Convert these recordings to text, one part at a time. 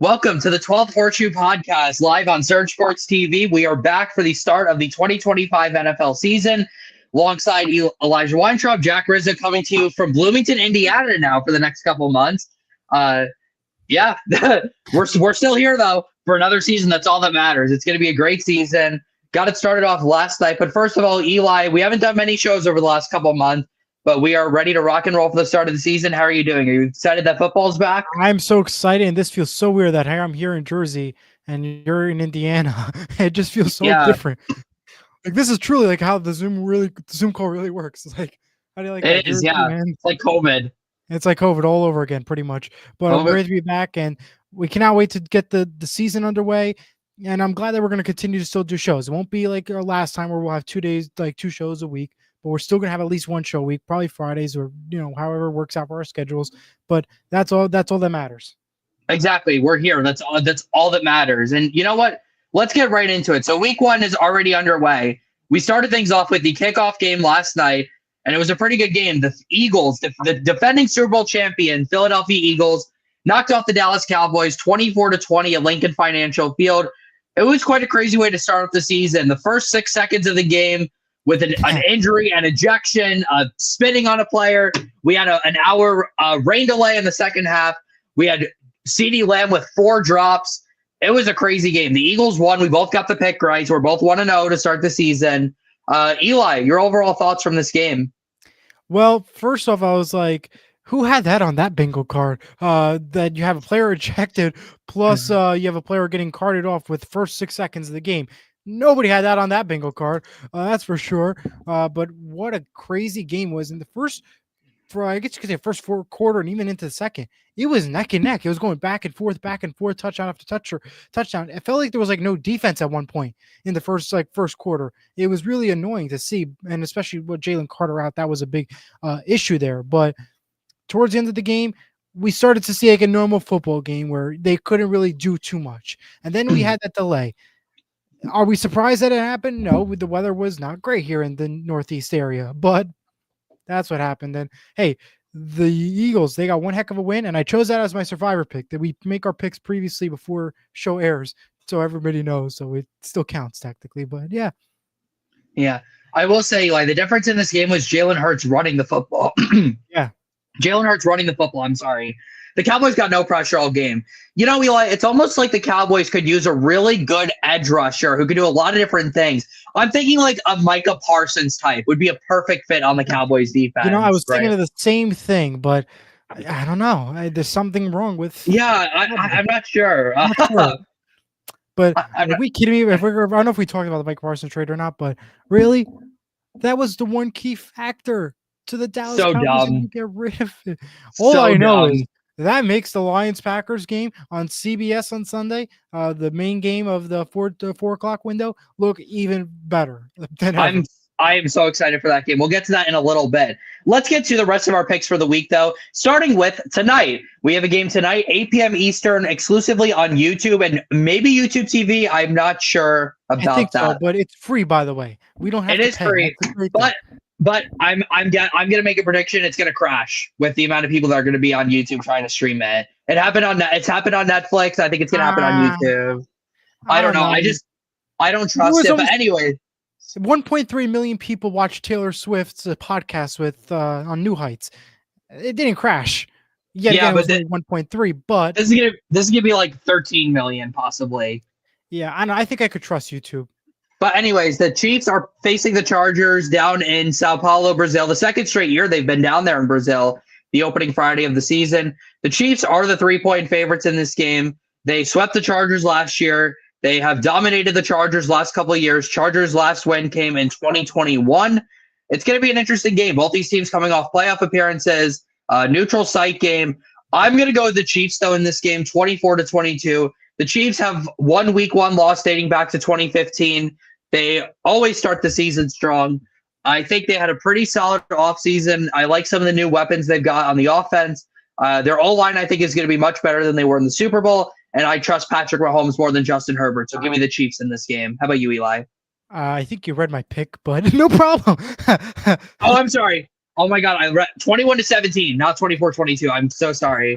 Welcome to the 12th Horseshoe podcast, live on Surge Sports TV. We are back for the start of the 2025 NFL season, alongside Elijah Weintraub, Jack Rizzo, coming to you from Bloomington, Indiana now for the next couple months. Yeah, we're still here, though, for another season. That's all that matters. It's going to be a great season. Got it started off last night. But first of all, Eli, we haven't done many shows over the last couple of months, but we are ready to rock and roll for the start of the season. How are you doing? Are you excited that football's back? I'm so excited, and this feels so weird that I'm here in Jersey and you're in Indiana. It just feels so Yeah, different. Like this is truly like how the Zoom call really works. It's like how do you like that it is. Jersey, Yeah, man? it's like COVID. It's like COVID all over again, pretty much. But I'm COVID. ready to be back, and we cannot wait to get the season underway. And I'm glad that we're going to continue to still do shows. It won't be like our last time where we'll have 2 days, like 2 shows a week. But we're still going to have at least one show a week, probably Fridays or however it works out for our schedules. But that's all that matters. Exactly. We're here. That's all that matters. And you know what? Let's get right into it. So week one is already underway. We started things off with the kickoff game last night, and it was a pretty good game. The Eagles, the defending Super Bowl champion, Philadelphia Eagles, knocked off the Dallas Cowboys 24-20 at Lincoln Financial Field. It was quite a crazy way to start off the season. The first 6 seconds of the game with an injury, an ejection, spinning on a player. We had an hour rain delay in the second half. We had CeeDee Lamb with 4 drops. It was a crazy game. The Eagles won. We both got the pick right. So we're both 1-0 to start the season. Eli, your overall thoughts from this game? Well, first off, I was like, who had that on that bingo card? That you have a player ejected, plus you have a player getting carted off with first 6 seconds of the game. Nobody had that on that bingo card. That's for sure. But what a crazy game was in the first. I guess you could say first quarter and even into the second, it was neck and neck. It was going back and forth, touchdown after touchdown. It felt like there was like no defense at one point in the first quarter. It was really annoying to see, and especially with Jalen Carter out, that was a big issue there. But towards the end of the game, we started to see like a normal football game where they couldn't really do too much, and then we had that delay. Are we surprised that it happened? No, the weather was not great here in the Northeast area, but that's what happened. And hey, the Eagles, they got one heck of a win, and I chose that as my survivor pick. That we make our picks previously before show airs, so everybody knows. So it still counts technically, but yeah. Yeah, I will say, like, the difference in this game was Jalen Hurts running the football. Yeah. Jalen Hurts running the football. I'm sorry. The Cowboys got no pressure all game. You know, Eli, it's almost like the Cowboys could use a really good edge rusher who could do a lot of different things. I'm thinking like a Micah Parsons type would be a perfect fit on the Cowboys defense. I was thinking of the same thing, but I don't know. There's something wrong with. Yeah, I'm not sure. But are we kidding me? I don't know if we talked about the Mike Parsons trade or not, but really, that was the one key factor to the Dallas Cowboys dumb. To get rid of it. All I know is that makes the Lions-Packers game on CBS on Sunday, the main game of the 4 o'clock window, look even better than ever. I am so excited for that game. We'll get to that in a little bit. Let's get to the rest of our picks for the week, though. Starting with tonight. We have a game tonight, 8 p.m. Eastern, exclusively on YouTube and maybe YouTube TV. I'm not sure about that. So, but it's free, by the way. We don't have to pay. It is free, but I'm gonna make a prediction. It's gonna crash with the amount of people that are gonna be on YouTube trying to stream it. It's happened on Netflix. I think it's gonna happen on YouTube. I don't know. I don't trust it. But anyway. 1.3 million people watched Taylor Swift's podcast with on New Heights. It didn't crash. Again, but it was 1.3. But this is gonna be like 13 million possibly. Yeah, I think I could trust YouTube. But anyways, the Chiefs are facing the Chargers down in Sao Paulo, Brazil. The second straight year they've been down there in Brazil. The opening Friday of the season. The Chiefs are the 3-point favorites in this game. They swept the Chargers last year. They have dominated the Chargers last couple of years. Chargers' last win came in 2021. It's going to be an interesting game. Both these teams coming off playoff appearances, neutral site game. I'm going to go with the Chiefs, though, in this game, 24-22. The Chiefs have one week 1 loss dating back to 2015. They always start the season strong. I think they had a pretty solid offseason. I like some of the new weapons they've got on the offense. Their O-line, I think, is going to be much better than they were in the Super Bowl. And I trust Patrick Mahomes more than Justin Herbert. So give me the Chiefs in this game. How about you, Eli? I think you read my pick, but no problem. Oh, I'm sorry. Oh, my God. I read 21-17, not 24-22. I'm so sorry.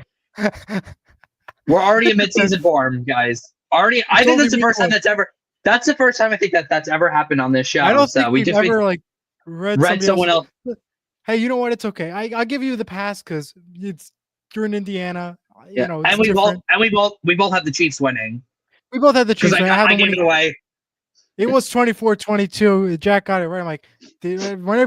We're already in That's midseason form, guys. Already, I think totally that's the week first time one. that's ever. That's the first time I think that's ever happened on this I show. don't So think we we've just ever like read read somebody someone else's. else. Hey, you know what? It's okay. I'll give you the pass because it's you're in Indiana. Yeah, It's different. we both have the Chiefs winning We both had the because Chiefs. I had I them gave winning. it away. It was 24-22. Jack got it right. I'm like,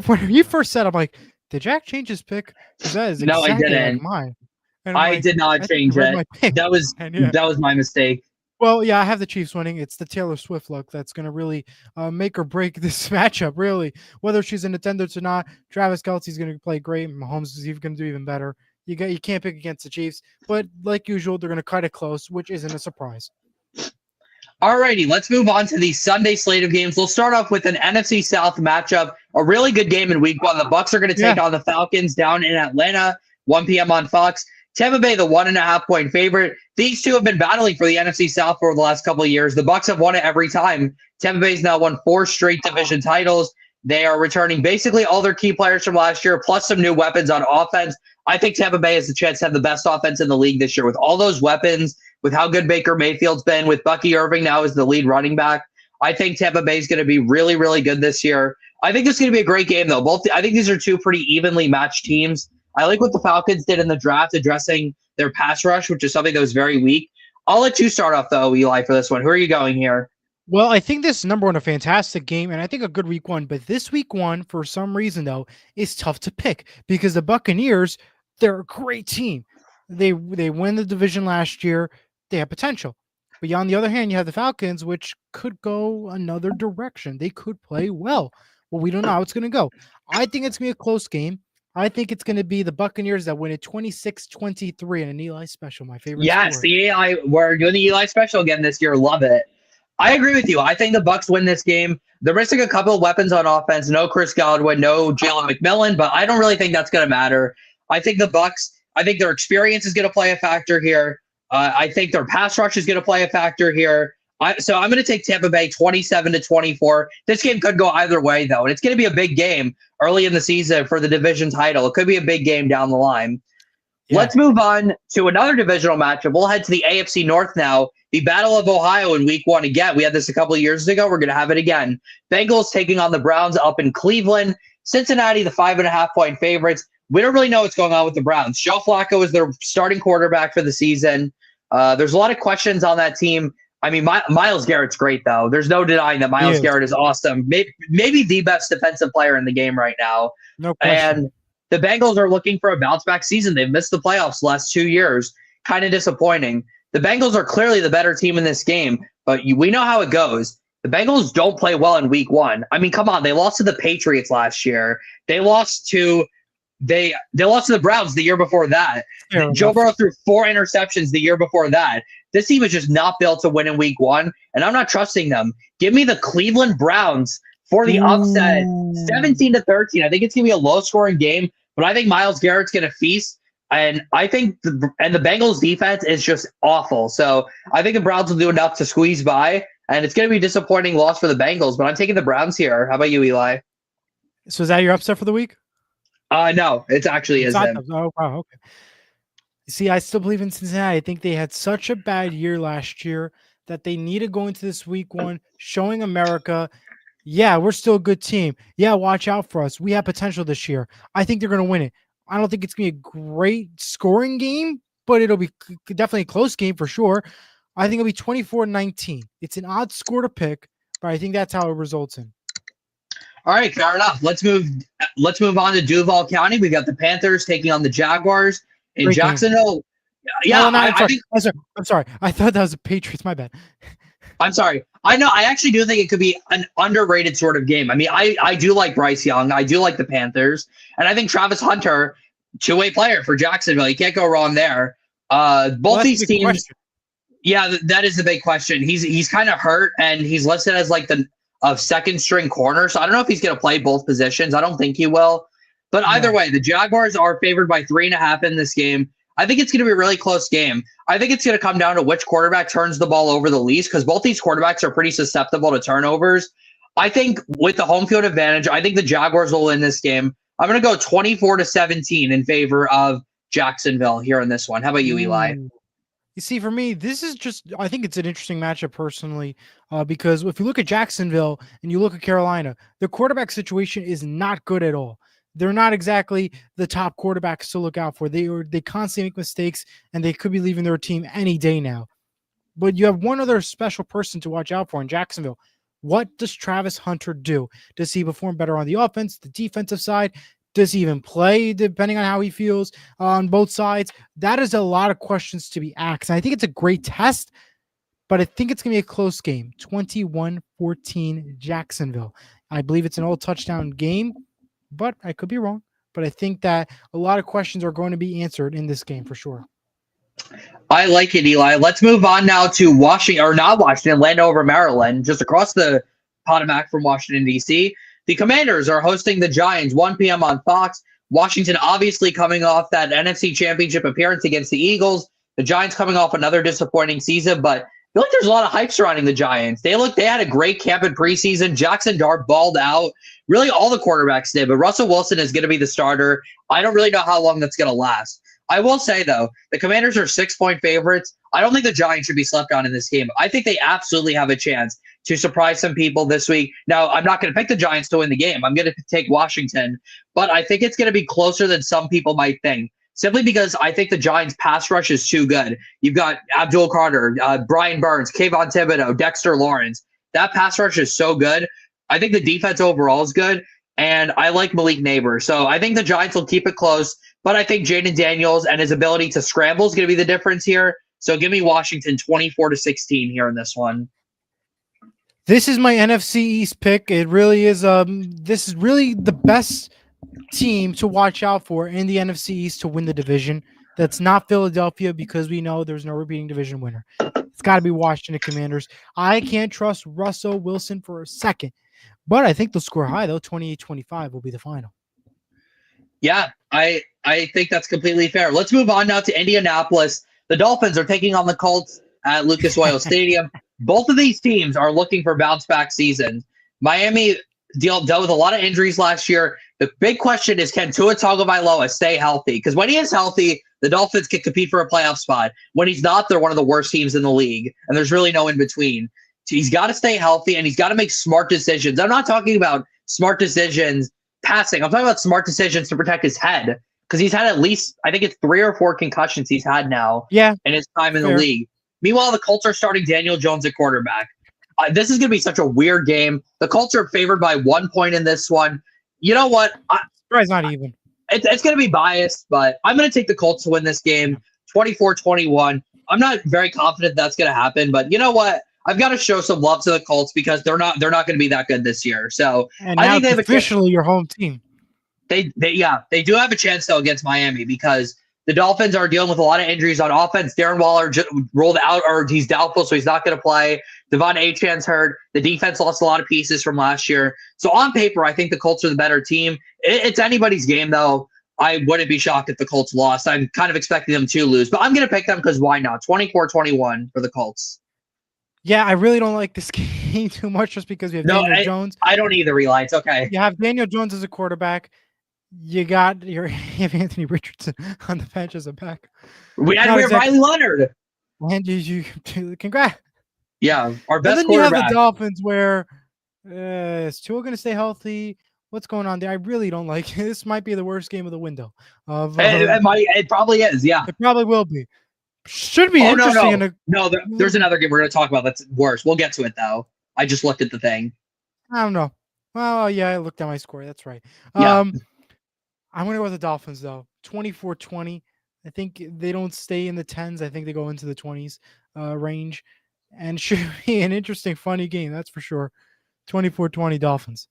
when he first said, I'm like, did Jack change his pick? Because that is No, I exactly like didn't. mine. And I'm I like, did not I think you change read it. my pick. And yeah. That was my mistake. Well, yeah, I have the Chiefs winning. It's the Taylor Swift look that's going to really make or break this matchup, really. Whether she's in attendance or not, Travis Kelce's going to play great. Mahomes is even going to do even better. You can't pick against the Chiefs. But like usual, they're going to cut it close, which isn't a surprise. Alrighty, let's move on to the Sunday slate of games. We'll start off with an NFC South matchup. A really good game in Week 1. The Bucks are going to take on the Falcons down in Atlanta, 1 p.m. on Fox. Tampa Bay, the 1.5-point favorite. These two have been battling for the NFC South for the last couple of years. The Bucks have won it every time. Tampa Bay's now won 4 straight division titles. They are returning basically all their key players from last year, plus some new weapons on offense. I think Tampa Bay has the chance to have the best offense in the league this year with all those weapons, with how good Baker Mayfield's been, with Bucky Irving now as the lead running back. I think Tampa Bay is going to be really, really good this year. I think this is going to be a great game, though. I think these are two pretty evenly matched teams. I like what the Falcons did in the draft, addressing their pass rush, which is something that was very weak. I'll let you start off, though, Eli, for this one. Who are you going here? Well, I think this is number one, a fantastic game, and I think a good week 1. But this week 1, for some reason though, is tough to pick because the Buccaneers, they're a great team. They win the division last year. They have potential. But on the other hand, you have the Falcons, which could go another direction. They could play well. Well, we don't know how it's going to go. I think it's going to be a close game. I think it's going to be the Buccaneers that win it 26-23 in an Eli special, my favorite Yes, sport. the Eli. We're doing the Eli special again this year. Love it. I agree with you. I think the Bucks win this game. They're missing a couple of weapons on offense. No Chris Godwin, no Jalen McMillan, but I don't really think that's going to matter. I think the Bucks. I think their experience is going to play a factor here. I think their pass rush is going to play a factor here. So I'm going to take Tampa Bay 27-24. This game could go either way, though, and it's going to be a big game early in the season for the division title. It could be a big game down the line. Yeah. Let's move on to another divisional matchup. We'll head to the AFC North now. The Battle of Ohio in Week 1 again. We had this a couple of years ago. We're going to have it again. Bengals taking on the Browns up in Cleveland. Cincinnati, the 5.5-point favorites. We don't really know what's going on with the Browns. Joe Flacco is their starting quarterback for the season. There's a lot of questions on that team. I mean, Myles Garrett's great, though. There's no denying that Myles Garrett is awesome. Maybe the best defensive player in the game right now. No question. And the Bengals are looking for a bounce-back season. They've missed the playoffs the last 2 years. Kind of disappointing. The Bengals are clearly the better team in this game, but we know how it goes. The Bengals don't play well in Week 1. I mean, come on. They lost to the Patriots last year. They lost to the Browns the year before that. Joe Burrow threw 4 interceptions the year before that. This team is just not built to win in Week 1, and I'm not trusting them. Give me the Cleveland Browns for the upset, 17-13. I think it's going to be a low-scoring game, but I think Myles Garrett's going to feast, and I think the Bengals defense is just awful. So I think the Browns will do enough to squeeze by, and it's going to be a disappointing loss for the Bengals, but I'm taking the Browns here. How about you, Eli? So is that your upset for the week? No, it actually isn't. Oh, wow, okay. See, I still believe in Cincinnati. I think they had such a bad year last year that they need to go into this Week 1 showing America, yeah, we're still a good team. Yeah, watch out for us. We have potential this year. I think they're going to win it. I don't think it's going to be a great scoring game, but it'll be definitely a close game for sure. I think it'll be 24-19. It's an odd score to pick, but I think that's how it results in. All right, fair enough. Let's move on to Duval County. We got the Panthers taking on the Jaguars in Jacksonville. Yeah, I'm sorry. I thought that was the Patriots. My bad. I'm sorry. I know. I actually do think it could be an underrated sort of game. I mean, I do like Bryce Young. I do like the Panthers. And I think Travis Hunter, two-way player for Jacksonville. You can't go wrong there. Both these teams. Question. Yeah, that is the big question. He's kind of hurt, and he's listed as like the second string corner. So I don't know if he's going to play both positions. I don't think he will. But either way, the Jaguars are favored by 3.5 in this game. I think it's going to be a really close game. I think it's going to come down to which quarterback turns the ball over the least, because both these quarterbacks are pretty susceptible to turnovers. I think with the home field advantage, I think the Jaguars will win this game. I'm going to go 24-17 in favor of Jacksonville here in this one. How about you, Eli? You see, for me, this is just, I think it's an interesting matchup personally, because if you look at Jacksonville and you look at Carolina, the quarterback situation is not good at all. They're not exactly the top quarterbacks to look out for. They constantly make mistakes and they could be leaving their team any day now. But you have one other special person to watch out for in Jacksonville. What does Travis Hunter do? Does he perform better on the offense, the defensive side? Does he even play depending on how he feels on both sides? That is a lot of questions to be asked. And I think it's a great test, but I think it's going to be a close game. 21-14 Jacksonville. I believe it's an all touchdown game, but I could be wrong. But I think that a lot of questions are going to be answered in this game for sure. I like it, Eli. Let's move on now to Washington, or not Washington, Landover, Maryland, just across the Potomac from Washington, D.C. The Commanders are hosting the Giants, 1 p.m. on Fox. Washington obviously coming off that NFC Championship appearance against the Eagles. The Giants coming off another disappointing season, but I feel like there's a lot of hype surrounding the Giants. They had a great camp in preseason. Jackson Dart balled out. Really, all the quarterbacks did, but Russell Wilson is going to be the starter. I don't really know how long that's going to last. I will say, though, the Commanders are 6-point favorites. I don't think the Giants should be slept on in this game. I think they absolutely have a chance to surprise some people this week. Now, I'm not going to pick the Giants to win the game. I'm going to take Washington, but I think it's going to be closer than some people might think, simply because I think the Giants' pass rush is too good. You've got Abdul Carter, Brian Burns, Kayvon Thibodeau, Dexter Lawrence. That pass rush is so good. I think the defense overall is good, and I like Malik Neighbors. So I think the Giants will keep it close. But I think Jaden Daniels and his ability to scramble is going to be the difference here. So give me Washington 24-16 here in this one. This is my NFC East pick. It really is. This is really the best team to watch out for in the NFC East to win the division. That's not Philadelphia, because we know there's no repeating division winner. It's got to be Washington Commanders. I can't trust Russell Wilson for a second, but I think they'll score high though. 28-25 will be the final. Yeah, I think that's completely fair. Let's move on now to Indianapolis. The Dolphins are taking on the Colts at Lucas Oil Stadium. Both of these teams are looking for bounce-back seasons. Miami dealt with a lot of injuries last year. The big question is, can Tua Tagovailoa stay healthy? Because when he is healthy, the Dolphins can compete for a playoff spot. When he's not, they're one of the worst teams in the league, and there's really no in-between. So he's got to stay healthy, and he's got to make smart decisions. I'm not talking about smart decisions passing. I'm talking about smart decisions to protect his head, because he's had at least, I think it's 3 or 4 concussions he's had now in his time in the league. Meanwhile, the Colts are starting Daniel Jones at quarterback. This is going to be such a weird game. The Colts are favored by 1 point in this one. You know what? It's not even. It's going to be biased, but I'm going to take the Colts to win this game 24-21. I'm not very confident that's going to happen, but you know what? I've got to show some love to the Colts because they're not going to be that good this year. So and I think they have officially your home team. They do have a chance though against Miami, because the Dolphins are dealing with a lot of injuries on offense. Darren Waller rolled out, or he's doubtful, so he's not going to play. Devon Achane's hurt. The defense lost a lot of pieces from last year. So on paper, I think the Colts are the better team. It's anybody's game, though. I wouldn't be shocked if the Colts lost. I'm kind of expecting them to lose, but I'm going to pick them because why not? 24-21 for the Colts. Yeah, I really don't like this game too much just because we have Daniel Jones. I don't either, Eli. It's okay. You have Daniel Jones as a quarterback. You have Anthony Richardson on the bench as a back. We have Riley Leonard. And you congrats. Yeah, our best and then quarterback. You have the Dolphins where is Tua going to stay healthy? What's going on there? I really don't like it. This might be the worst game of the window. It probably is, yeah. It probably will be. Should be interesting. There's another game we're going to talk about that's worse. We'll get to it, though. I just looked at the thing. I don't know. Well, yeah, I looked at my score. That's right. Yeah. I'm going to go with the Dolphins, though. 24-20. I think they don't stay in the 10s. I think they go into the 20s range. And should be an interesting, funny game. That's for sure. 24-20 Dolphins.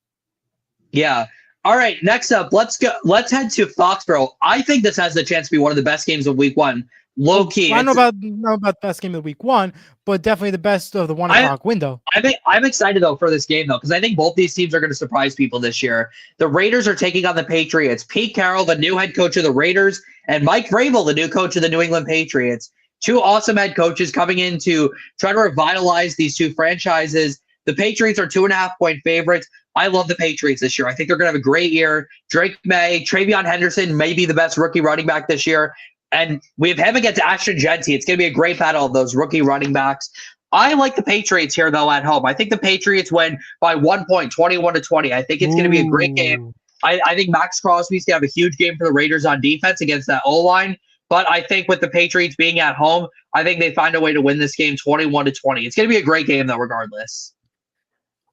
Yeah. All right. Next up, let's go. Let's head to Foxborough. I think this has the chance to be one of the best games of week one. Low key. I don't know about best game of week one, but definitely the best of the 1 o'clock window. I'm excited though for this game though, because I think both these teams are going to surprise people this year. The Raiders are taking on the Patriots. Pete Carroll, the new head coach of the Raiders, and Mike Vrabel, the new coach of the New England Patriots. Two awesome head coaches coming in to try to revitalize these two franchises. The Patriots are 2.5-point favorites. I love the Patriots this year. I think they're going to have a great year. Drake May, Travion Henderson may be the best rookie running back this year. And we have him against Ashton Genty. It's going to be a great battle of those rookie running backs. I like the Patriots here, though, at home. I think the Patriots win by 1 point, 21-20. I think it's going to be a great game. I think Max Crosby's going to have a huge game for the Raiders on defense against that O-line. But I think with the Patriots being at home, I think they find a way to win this game 21-20. It's going to be a great game, though, regardless.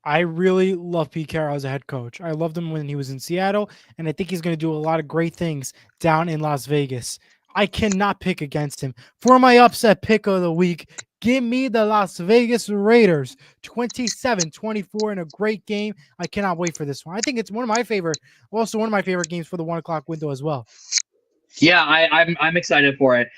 I really love Pete Carroll as a head coach. I loved him when he was in Seattle, and I think he's going to do a lot of great things down in Las Vegas. I cannot pick against him. For my upset pick of the week, give me the Las Vegas Raiders 27-24 in a great game. I cannot wait for this one. I think it's one of my favorite games for the 1 o'clock window as well. Yeah, I'm excited for it.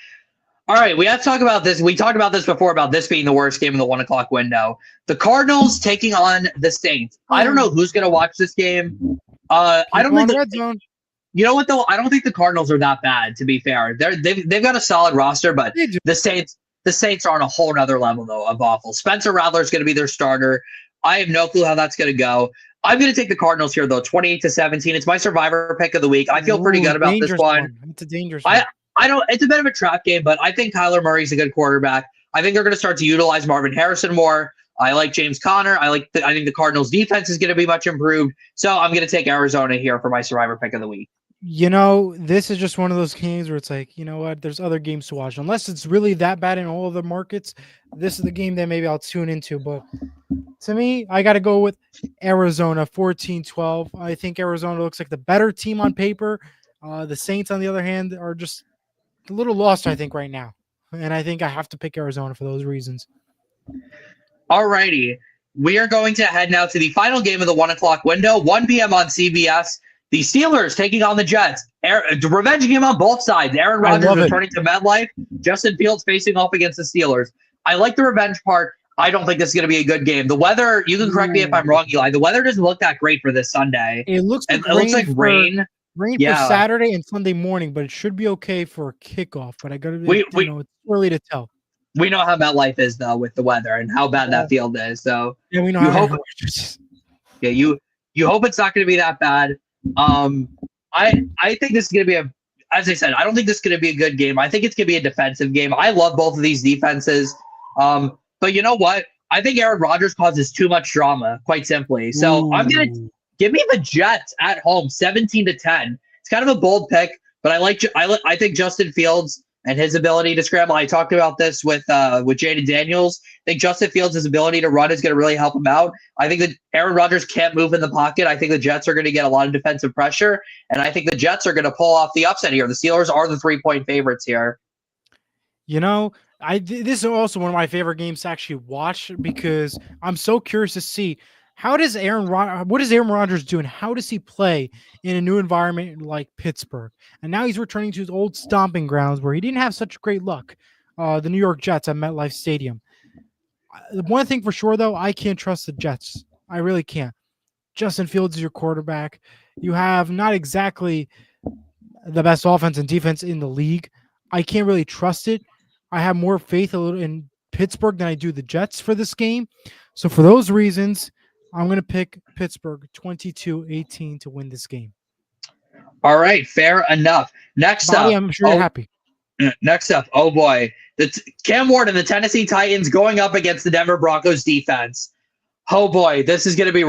All right, we have to talk about this. We talked about this before, about this being the worst game in the 1 o'clock window. The Cardinals taking on the Saints. I don't know who's going to watch this game. I don't think Red Zone. You know what, though? I don't think the Cardinals are that bad, to be fair. They've got a solid roster, but the Saints are on a whole nother level, though, of awful. Spencer Rattler is going to be their starter. I have no clue how that's going to go. I'm going to take the Cardinals here, though, 28-17. It's my survivor pick of the week. I feel pretty good about this one. It's a dangerous one. It's a bit of a trap game, but I think Kyler Murray's a good quarterback. I think they're going to start to utilize Marvin Harrison more. I like James Conner. I think the Cardinals defense is going to be much improved. So I'm going to take Arizona here for my survivor pick of the week. This is just one of those games where it's like, you know what, there's other games to watch. Unless it's really that bad in all of the markets, this is the game that maybe I'll tune into. But to me, I got to go with Arizona 14-12. I think Arizona looks like the better team on paper. The Saints, on the other hand, are just a little lost, I think, right now. And I think I have to pick Arizona for those reasons. All righty. We are going to head now to the final game of the 1 o'clock window, 1 p.m. on CBS. The Steelers taking on the Jets. Revenge game on both sides. Aaron Rodgers returning to MetLife. Justin Fields facing off against the Steelers. I like the revenge part. I don't think this is going to be a good game. The weather, you can correct me if I'm wrong, Eli. The weather doesn't look that great for this Sunday. It looks like rain. Rain for Saturday and Sunday morning, but it should be okay for a kickoff. But I got to, it's early to tell. We know how MetLife is, though, with the weather and how bad that field is. So yeah, we know. You hope it's not going to be that bad. I think this is going to be as I said, I don't think this is going to be a good game. I think it's going to be a defensive game. I love both of these defenses. But you know what? I think Aaron Rodgers causes too much drama, quite simply. So I'm going to give me the Jets at home, 17-10. It's kind of a bold pick, but I think Justin Fields and his ability to scramble. I talked about this with Jaden Daniels. I think Justin Fields' ability to run is going to really help him out. I think that Aaron Rodgers can't move in the pocket. I think the Jets are going to get a lot of defensive pressure, and I think the Jets are going to pull off the upset here. The Steelers are the 3-point favorites here. This is also one of my favorite games to actually watch because I'm so curious to see what is Aaron Rodgers doing? How does he play in a new environment like Pittsburgh? And now he's returning to his old stomping grounds where he didn't have such great luck, the New York Jets at MetLife Stadium. One thing for sure, though, I can't trust the Jets. I really can't. Justin Fields is your quarterback. You have not exactly the best offense and defense in the league. I can't really trust it. I have more faith in Pittsburgh than I do the Jets for this game. So for those reasons, I'm going to pick Pittsburgh 22-18 to win this game. All right, fair enough. Next up, I'm sure you're happy. Next up, oh boy, Cam Ward and the Tennessee Titans going up against the Denver Broncos defense. Oh boy, this is going to be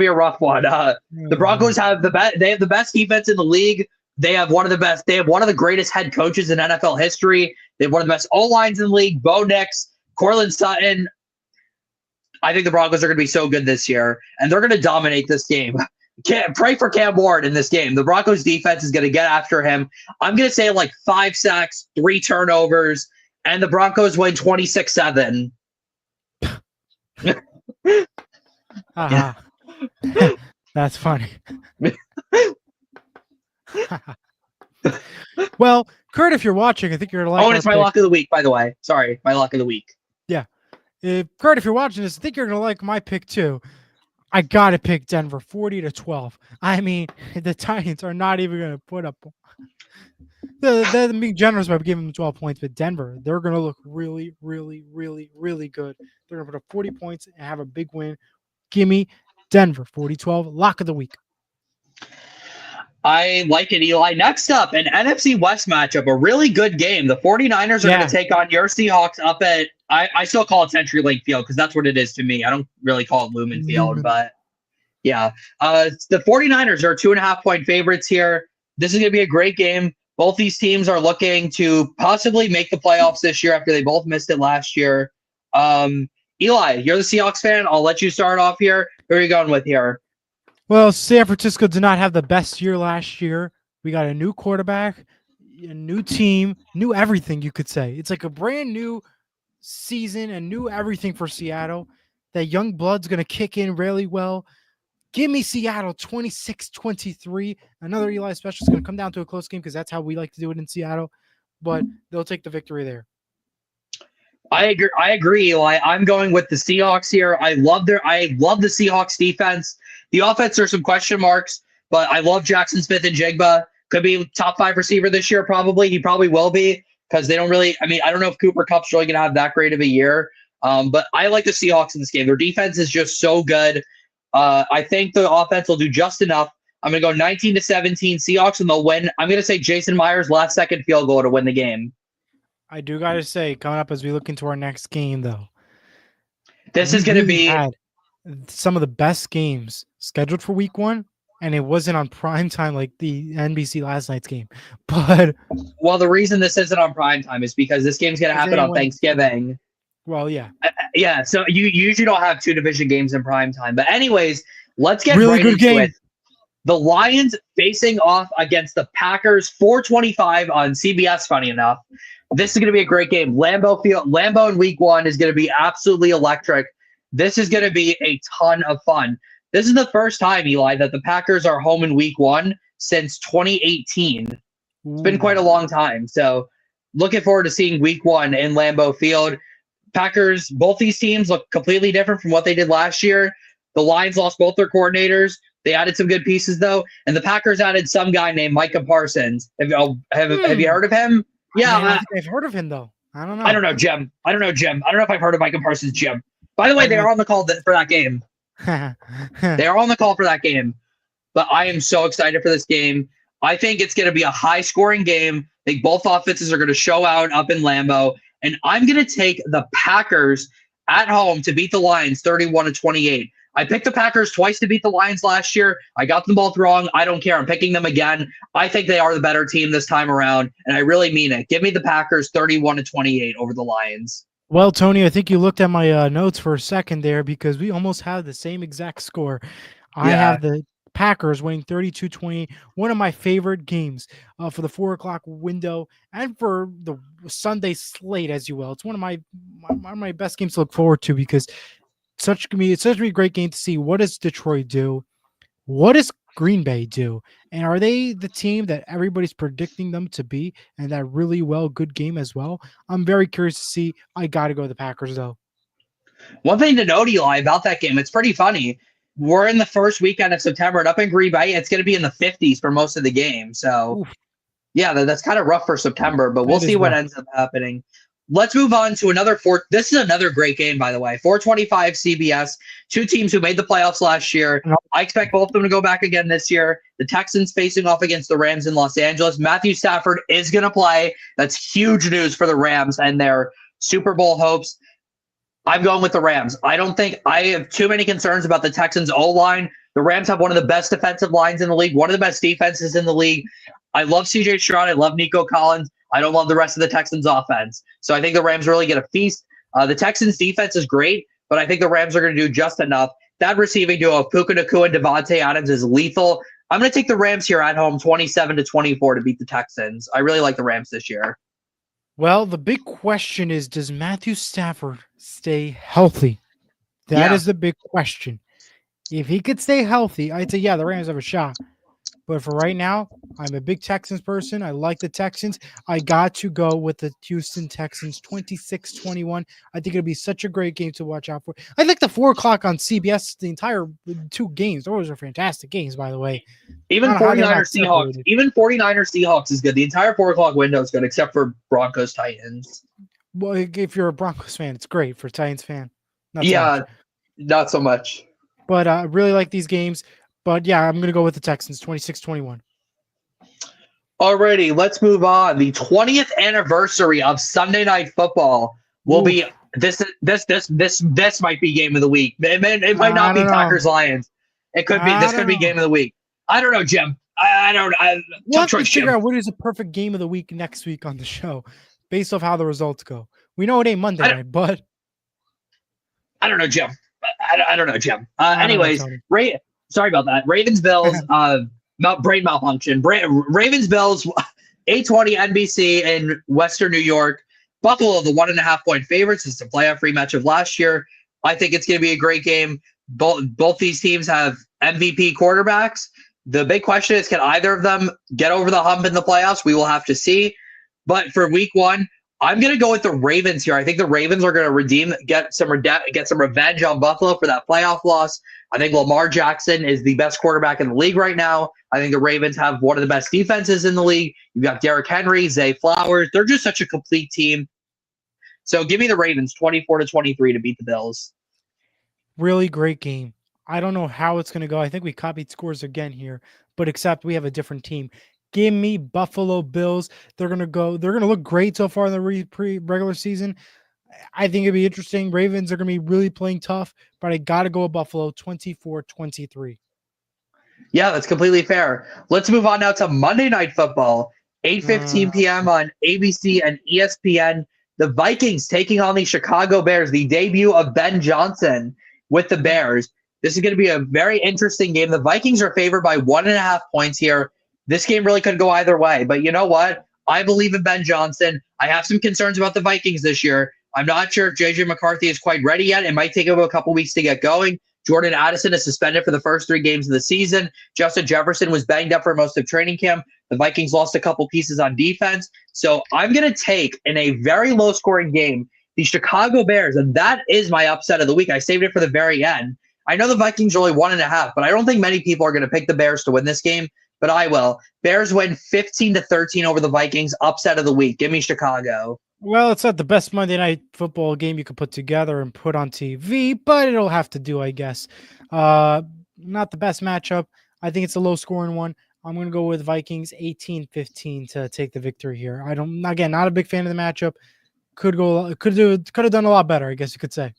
a rough one. The Broncos have they have the best defense in the league. They have one of the best. They have one of the greatest head coaches in NFL history. They have one of the best O-lines in the league. Bo Nix, Courtland Sutton. I think the Broncos are going to be so good this year, and they're going to dominate this game. Pray for Cam Ward in this game. The Broncos defense is going to get after him. I'm going to say like 5 sacks, 3 turnovers, and the Broncos win 26-7. Yeah. That's funny. Well, Kurt, if you're watching, I think you're like. Oh, and it's my lock of the week, by the way. Sorry, my lock of the week. Yeah. Kurt, if you're watching this, I think you're going to like my pick too. I got to pick Denver 40-12. I mean, the Titans are not even going to put up. They're being generous by giving them 12 points, but Denver, they're going to look really, really, really, really good. They're going to put up 40 points and have a big win. Give me Denver 40-12, lock of the week. I like it, Eli. Next up, an NFC West matchup, a really good game. The 49ers are going to Yeah. take on your Seahawks up at, I still call it CenturyLink Field because that's what it is to me. I don't really call it Lumen Field, Lumen. but yeah. The 49ers are 2.5 point favorites here. This is going to be a great game. Both these teams are looking to possibly make the playoffs this year after they both missed it last year. Eli, you're the Seahawks fan. I'll let you start off here. Who are you going with here? Well, San Francisco did not have the best year last year. We got a new quarterback, a new team, new everything, you could say. It's like a brand new season and new everything for Seattle. That young blood's going to kick in really well. Give me Seattle 26-23. Another Eli special is going to come down to a close game because that's how we like to do it in Seattle. But they'll take the victory there. I agree, Eli. I'm going with the Seahawks here. I love the Seahawks defense. The offense, there's some question marks, but I love Jackson Smith and Jigba. Could be top 5 receiver this year, probably. He probably will be because they don't really. I mean, I don't know if Cooper Kupp's really going to have that great of a year. But I like the Seahawks in this game. Their defense is just so good. I think the offense will do just enough. I'm going to go 19-17 Seahawks, and they'll win. I'm going to say Jason Myers' last-second field goal to win the game. I do got to say, coming up as we look into our next game, though, this is going to be had some of the best games scheduled for week 1, and it wasn't on prime time like the NBC last night's game. But well, the reason this isn't on prime time is because this game's going to happen on Thanksgiving. Well, yeah. Yeah, so you usually don't have 2 division games in prime time. But anyways, let's get really right good into game. it. The Lions facing off against the Packers, 4:25 on CBS, funny enough. This is going to be a great game. Lambeau in week 1 is going to be absolutely electric. This is going to be a ton of fun. This is the first time, Eli, that the Packers are home in week 1 since 2018. It's been quite a long time. So looking forward to seeing week 1 in Lambeau Field. Packers, both these teams look completely different from what they did last year. The Lions lost both their coordinators. They added some good pieces, though. And the Packers added some guy named Micah Parsons. Have you heard of him? Yeah. I think I've heard of him, though. I don't know. I don't know, Jim. I don't know if I've heard of Micah Parsons, Jim. By the way, they are on the call for that game. They are on the call for that game. But I am so excited for this game. I think it's going to be a high-scoring game. I think both offenses are going to show out up in Lambeau. And I'm going to take the Packers at home to beat the Lions 31-28. I picked the Packers twice to beat the Lions last year. I got them both wrong. I don't care. I'm picking them again. I think they are the better team this time around, and I really mean it. Give me the Packers 31-28 over the Lions. Well, Tony, I think you looked at my notes for a second there because we almost have the same exact score. I have the Packers winning 32-20, one of my favorite games for the 4 o'clock window and for the Sunday slate, as you will. It's one of my best games to look forward to because it's such a great game to see. What does Detroit do? What does Green Bay do? And are they the team that everybody's predicting them to be? And that really good game as well. I'm very curious to see. I got to go with the Packers, though. One thing to note, Eli, about that game, it's pretty funny. We're in the first weekend of September, and up in Green Bay, it's going to be in the 50s for most of the game. So, yeah, that's kind of rough for September, but we'll see what ends up happening. Let's move on to this is another great game, by the way. 425 CBS, 2 teams who made the playoffs last year. I expect both of them to go back again this year. The Texans facing off against the Rams in Los Angeles. Matthew Stafford is going to play. That's huge news for the Rams and their Super Bowl hopes. I'm going with the Rams. I don't think I have too many concerns about the Texans' O-line. The Rams have one of the best defensive lines in the league, one of the best defenses in the league. I love CJ Stroud. I love Nico Collins. I don't love the rest of the Texans' offense. So I think the Rams really get a feast. The Texans' defense is great, but I think the Rams are going to do just enough. That receiving duo of Puka Nacua and Devontae Adams is lethal. I'm going to take the Rams here at home 27-24 to beat the Texans. I really like the Rams this year. Well, the big question is, does Matthew Stafford stay healthy? That is the big question. If he could stay healthy, I'd say, the Rams have a shot. But for right now, I'm a big Texans person. I like the Texans. I got to go with the Houston Texans 26-21. I think it'll be such a great game to watch out for. I like the 4 o'clock on CBS, the entire 2 games. Those are fantastic games, by the way. Even 49ers Seahawks. Even 49ers Seahawks is good. The entire 4 o'clock window is good, except for Broncos Titans. Well, if you're a Broncos fan, it's great. For a Titans fan, not so much. But I really like these games. But I'm going to go with the Texans 26-21. Alrighty, let's move on. The 20th anniversary of Sunday Night Football will be Oof. this might be game of the week. It might I not be don't know. Packers Lions. It could be I this could don't be know. game of the week. I don't know, Jim. I don't. We'll Tough have to choice, figure Jim. out what is a perfect game of the week next week on the show, based off how the results go. We know it ain't Monday I don't, night, but I don't know, Jim. I don't know, Jim. I don't know, Anyways, Tony. Sorry about that. Ravens Bills. Brain malfunction. Ravens Bills. 8:20 NBC in Western New York. Buffalo, the 1.5 point favorites. It's a playoff rematch of last year. I think it's going to be a great game. Both these teams have MVP quarterbacks. The big question is, can either of them get over the hump in the playoffs? We will have to see. But for week one, I'm going to go with the Ravens here. I think the Ravens are going to get some revenge on Buffalo for that playoff loss. I think Lamar Jackson is the best quarterback in the league right now. I think the Ravens have one of the best defenses in the league. You've got Derrick Henry, Zay Flowers. They're just such a complete team. So give me the Ravens 24-23 to beat the Bills. Really great game. I don't know how it's going to go. I think we copied scores again here, but except we have a different team. Give me Buffalo Bills. They're going to look great so far in the regular season. I think it'd be interesting. Ravens are going to be really playing tough, but I got to go with Buffalo 24-23. Yeah, that's completely fair. Let's move on now to Monday Night Football, 8:15 p.m. on ABC and ESPN. The Vikings taking on the Chicago Bears, the debut of Ben Johnson with the Bears. This is going to be a very interesting game. The Vikings are favored by 1.5 points here. This game really could go either way, but you know what? I believe in Ben Johnson. I have some concerns about the Vikings this year. I'm not sure if JJ McCarthy is quite ready yet. It might take him a couple weeks to get going. Jordan Addison is suspended for the first 3 games of the season. Justin Jefferson was banged up for most of training camp. The Vikings lost a couple pieces on defense. So I'm going to take, in a very low-scoring game, the Chicago Bears, and that is my upset of the week. I saved it for the very end. I know the Vikings are only 1.5, but I don't think many people are going to pick the Bears to win this game, but I will. Bears win 15-13 over the Vikings. Upset of the week. Give me Chicago. Well, it's not the best Monday Night Football game you could put together and put on TV, but it'll have to do, I guess. Not the best matchup. I think it's a low-scoring one. I'm going to go with Vikings 18-15 to take the victory here. Not a big fan of the matchup. Could have done a lot better, I guess you could say.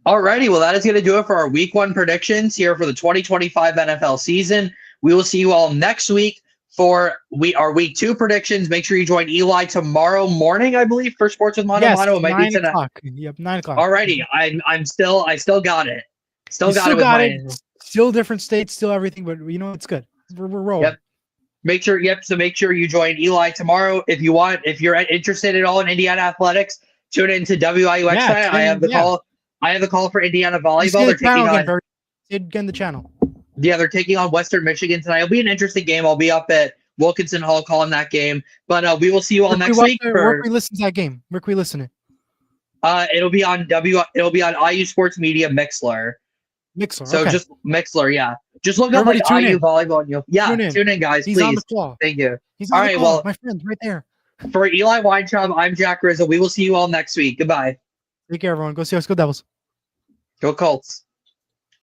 Alrighty, well, that is going to do it for our week 1 predictions here for the 2025 NFL season. We will see you all next week for our week 2 predictions. Make sure you join Eli tomorrow morning, I believe, for Sports with Mano Mano. It might 9 be tonight. o'clock. Yep, 9 o'clock. Alrighty, I still got it. Still got it. Still different states, still everything, but you know it's good. We're rolling. Yep. So make sure you join Eli tomorrow if you're interested at all in Indiana athletics. Tune in to WIUX tonight. I have the call. I have the call for Indiana volleyball. They're taking on again the channel. Yeah, they're taking on Western Michigan tonight. It'll be an interesting game. I'll be up at Wilkinson Hall calling that game. But we will see you all next week. Where can we listen to that game? Where can we listen it? It'll be on IU Sports Media Mixler. So okay. just Mixler, yeah. Just look up like IU volleyball and you'll tune in, guys. He's please. On the claw. Thank you. He's on the claw. Well, my friend, right there. For Eli Weintraub, I'm Jack Rizzo. We will see you all next week. Goodbye. Take care, everyone. Go see us. Go Devils. Go Colts.